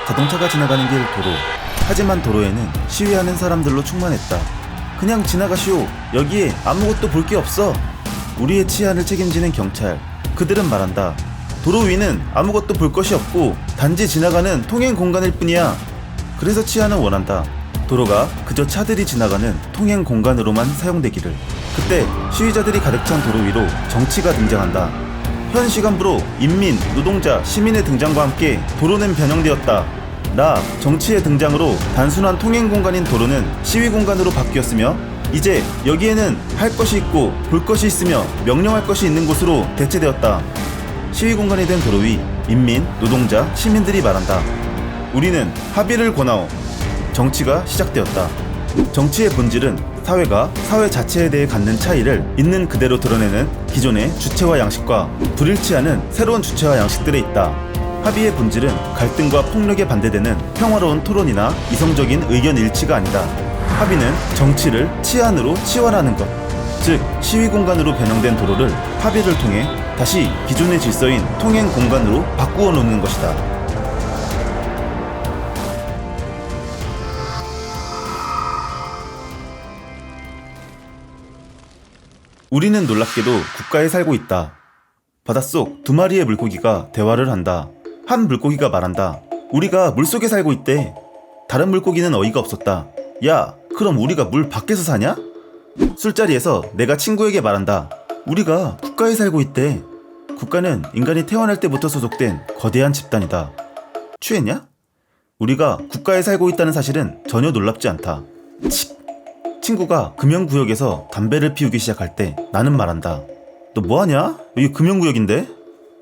자동차가 지나가는 길 도로. 하지만 도로에는 시위하는 사람들로 충만했다. 그냥 지나가시오. 여기에 아무것도 볼 게 없어. 우리의 치안을 책임지는 경찰. 그들은 말한다. 도로 위는 아무것도 볼 것이 없고 단지 지나가는 통행 공간일 뿐이야. 그래서 치안은 원한다. 도로가 그저 차들이 지나가는 통행 공간으로만 사용되기를. 그때 시위자들이 가득 찬 도로 위로 정치가 등장한다. 현 시간부로 인민, 노동자, 시민의 등장과 함께 도로는 변형되었다. 정치의 등장으로 단순한 통행 공간인 도로는 시위 공간으로 바뀌었으며 이제 여기에는 할 것이 있고 볼 것이 있으며 명령할 것이 있는 곳으로 대체되었다. 시위 공간이 된 도로 위 인민, 노동자, 시민들이 말한다. 우리는 합의를 권하오. 정치가 시작되었다. 정치의 본질은 사회가 사회 자체에 대해 갖는 차이를 있는 그대로 드러내는 기존의 주체와 양식과 불일치하는 새로운 주체와 양식들에 있다. 합의의 본질은 갈등과 폭력에 반대되는 평화로운 토론이나 이성적인 의견 일치가 아니다. 합의는 정치를 치안으로 치환하는 것, 즉 시위 공간으로 변형된 도로를 합의를 통해 다시 기존의 질서인 통행 공간으로 바꾸어 놓는 것이다. 우리는 놀랍게도 국가에 살고 있다. 바닷속 두 마리의 물고기가 대화를 한다. 한 물고기가 말한다. 우리가 물속에 살고 있대. 다른 물고기는 어이가 없었다. 야, 그럼 우리가 물 밖에서 사냐? 술자리에서 내가 친구에게 말한다. 우리가 국가에 살고 있대. 국가는 인간이 태어날 때부터 소속된 거대한 집단이다. 취했냐? 우리가 국가에 살고 있다는 사실은 전혀 놀랍지 않다. 친구가 금연구역에서 담배를 피우기 시작할 때 나는 말한다. 너 뭐하냐? 여기 금연구역인데?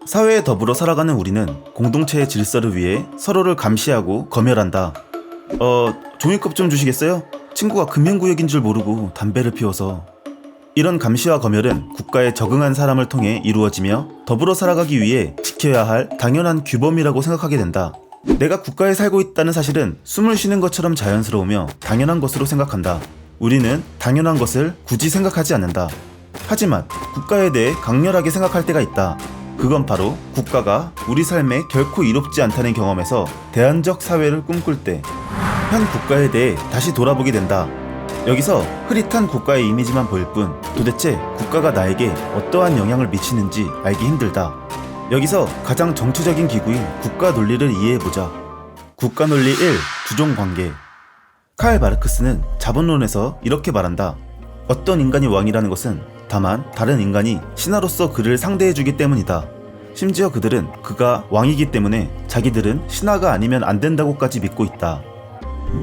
사회에 더불어 살아가는 우리는 공동체의 질서를 위해 서로를 감시하고 검열한다. 종이컵 좀 주시겠어요? 친구가 금연구역인 줄 모르고 담배를 피워서. 이런 감시와 검열은 국가에 적응한 사람을 통해 이루어지며 더불어 살아가기 위해 지켜야 할 당연한 규범이라고 생각하게 된다. 내가 국가에 살고 있다는 사실은 숨을 쉬는 것처럼 자연스러우며 당연한 것으로 생각한다. 우리는 당연한 것을 굳이 생각하지 않는다. 하지만 국가에 대해 강렬하게 생각할 때가 있다. 그건 바로 국가가 우리 삶에 결코 이롭지 않다는 경험에서 대안적 사회를 꿈꿀 때 현 국가에 대해 다시 돌아보게 된다. 여기서 흐릿한 국가의 이미지만 보일 뿐 도대체 국가가 나에게 어떠한 영향을 미치는지 알기 힘들다. 여기서 가장 정치적인 기구인 국가 논리를 이해해보자. 국가 논리 1. 주종관계. 칼 마르크스는 자본론에서 이렇게 말한다. 어떤 인간이 왕이라는 것은 다만 다른 인간이 신하로서 그를 상대해주기 때문이다. 심지어 그들은 그가 왕이기 때문에 자기들은 신하가 아니면 안 된다고까지 믿고 있다.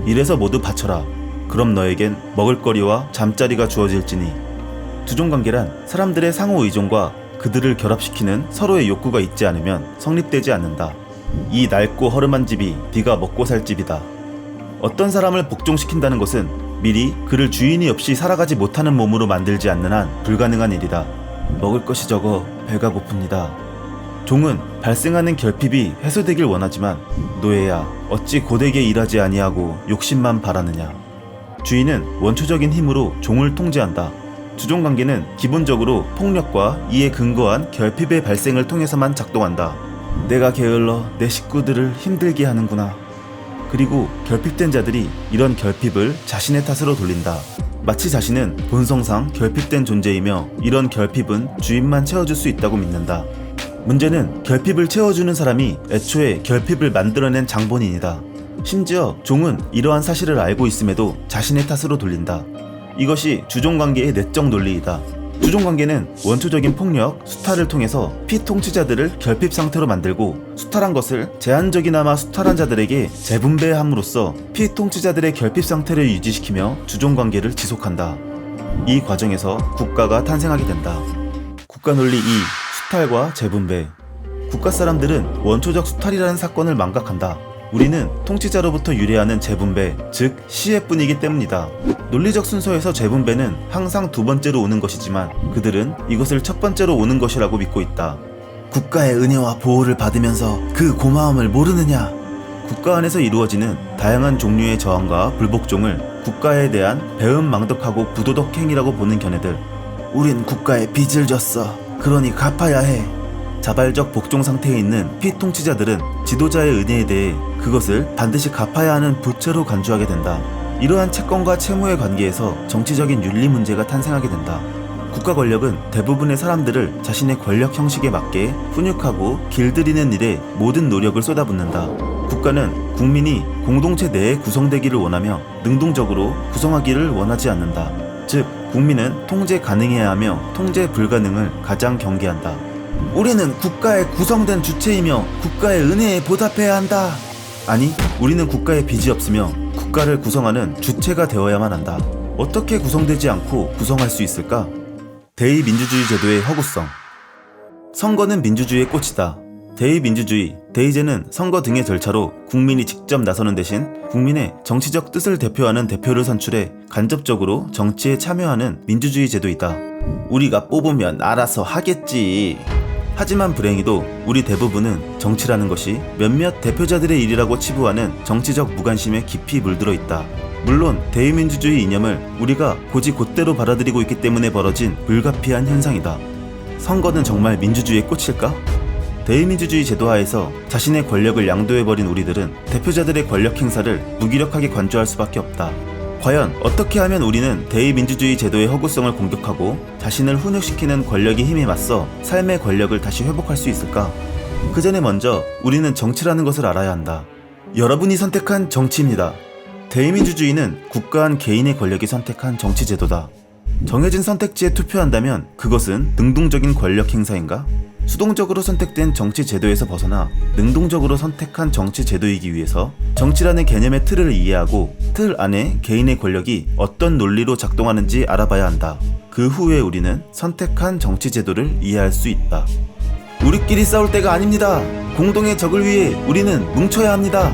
이래서 모두 바쳐라. 그럼 너에겐 먹을거리와 잠자리가 주어질지니. 주종관계란 사람들의 상호 의존과 그들을 결합시키는 서로의 욕구가 있지 않으면 성립되지 않는다. 이 낡고 허름한 집이 네가 먹고 살 집이다. 어떤 사람을 복종시킨다는 것은 미리 그를 주인이 없이 살아가지 못하는 몸으로 만들지 않는 한 불가능한 일이다. 먹을 것이 적어 배가 고픕니다. 종은 발생하는 결핍이 해소되길 원하지만 노예야 어찌 고되게 일하지 아니하고 욕심만 바라느냐. 주인은 원초적인 힘으로 종을 통제한다. 주종관계는 기본적으로 폭력과 이에 근거한 결핍의 발생을 통해서만 작동한다. 내가 게을러 내 식구들을 힘들게 하는구나. 그리고 결핍된 자들이 이런 결핍을 자신의 탓으로 돌린다. 마치 자신은 본성상 결핍된 존재이며 이런 결핍은 주인만 채워줄 수 있다고 믿는다. 문제는 결핍을 채워주는 사람이 애초에 결핍을 만들어낸 장본인이다. 심지어 종은 이러한 사실을 알고 있음에도 자신의 탓으로 돌린다. 이것이 주종관계의 내적 논리이다. 주종관계는 원초적인 폭력, 수탈을 통해서 피통치자들을 결핍 상태로 만들고 수탈한 것을 제한적이나마 수탈한 자들에게 재분배함으로써 피통치자들의 결핍 상태를 유지시키며 주종관계를 지속한다. 이 과정에서 국가가 탄생하게 된다. 국가논리 2. 수탈과 재분배. 국가 사람들은 원초적 수탈이라는 사건을 망각한다. 우리는 통치자로부터 유래하는 재분배, 즉 시혜뿐이기 때문이다. 논리적 순서에서 재분배는 항상 두 번째로 오는 것이지만 그들은 이것을 첫 번째로 오는 것이라고 믿고 있다. 국가의 은혜와 보호를 받으면서 그 고마움을 모르느냐. 국가 안에서 이루어지는 다양한 종류의 저항과 불복종을 국가에 대한 배은망덕하고 부도덕 행위라고 보는 견해들. 우린 국가에 빚을 졌어. 그러니 갚아야 해. 자발적 복종 상태에 있는 피통치자들은 지도자의 은혜에 대해 그것을 반드시 갚아야 하는 부채로 간주하게 된다. 이러한 채권과 채무의 관계에서 정치적인 윤리 문제가 탄생하게 된다. 국가 권력은 대부분의 사람들을 자신의 권력 형식에 맞게 훈육하고 길들이는 일에 모든 노력을 쏟아붓는다. 국가는 국민이 공동체 내에 구성되기를 원하며 능동적으로 구성하기를 원하지 않는다. 즉, 국민은 통제 가능해야 하며 통제 불가능을 가장 경계한다. 우리는 국가의 구성된 주체이며 국가의 은혜에 보답해야 한다. 아니, 우리는 국가에 빚이 없으며 국가를 구성하는 주체가 되어야만 한다. 어떻게 구성되지 않고 구성할 수 있을까? 대의민주주의 제도의 허구성. 선거는 민주주의의 꽃이다. 대의민주주의, 대의제는 선거 등의 절차로 국민이 직접 나서는 대신 국민의 정치적 뜻을 대표하는 대표를 선출해 간접적으로 정치에 참여하는 민주주의 제도이다. 우리가 뽑으면 알아서 하겠지. 하지만 불행히도 우리 대부분은 정치라는 것이 몇몇 대표자들의 일이라고 치부하는 정치적 무관심에 깊이 물들어 있다. 물론 대의민주주의 이념을 우리가 곧이곧대로 받아들이고 있기 때문에 벌어진 불가피한 현상이다. 선거는 정말 민주주의의 꽃일까? 대의민주주의 제도 하에서 자신의 권력을 양도해버린 우리들은 대표자들의 권력 행사를 무기력하게 관조할 수밖에 없다. 과연 어떻게 하면 우리는 대의민주주의 제도의 허구성을 공격하고 자신을 훈육시키는 권력의 힘에 맞서 삶의 권력을 다시 회복할 수 있을까? 그 전에 먼저 우리는 정치라는 것을 알아야 한다. 여러분이 선택한 정치입니다. 대의민주주의는 국가한 개인의 권력이 선택한 정치제도다. 정해진 선택지에 투표한다면 그것은 능동적인 권력 행사인가? 수동적으로 선택된 정치 제도에서 벗어나 능동적으로 선택한 정치 제도이기 위해서 정치라는 개념의 틀을 이해하고 틀 안에 개인의 권력이 어떤 논리로 작동하는지 알아봐야 한다. 그 후에 우리는 선택한 정치 제도를 이해할 수 있다. 우리끼리 싸울 때가 아닙니다. 공동의 적을 위해 우리는 뭉쳐야 합니다.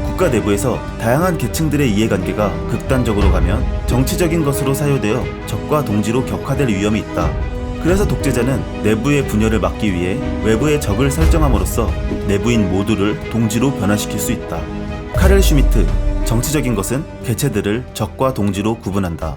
국가 내부에서 다양한 계층들의 이해관계가 극단적으로 가면 정치적인 것으로 사유되어 적과 동지로 격화될 위험이 있다. 그래서 독재자는 내부의 분열을 막기 위해 외부의 적을 설정함으로써 내부인 모두를 동지로 변화시킬 수 있다. 카렐 슈미트, 정치적인 것은 개체들을 적과 동지로 구분한다.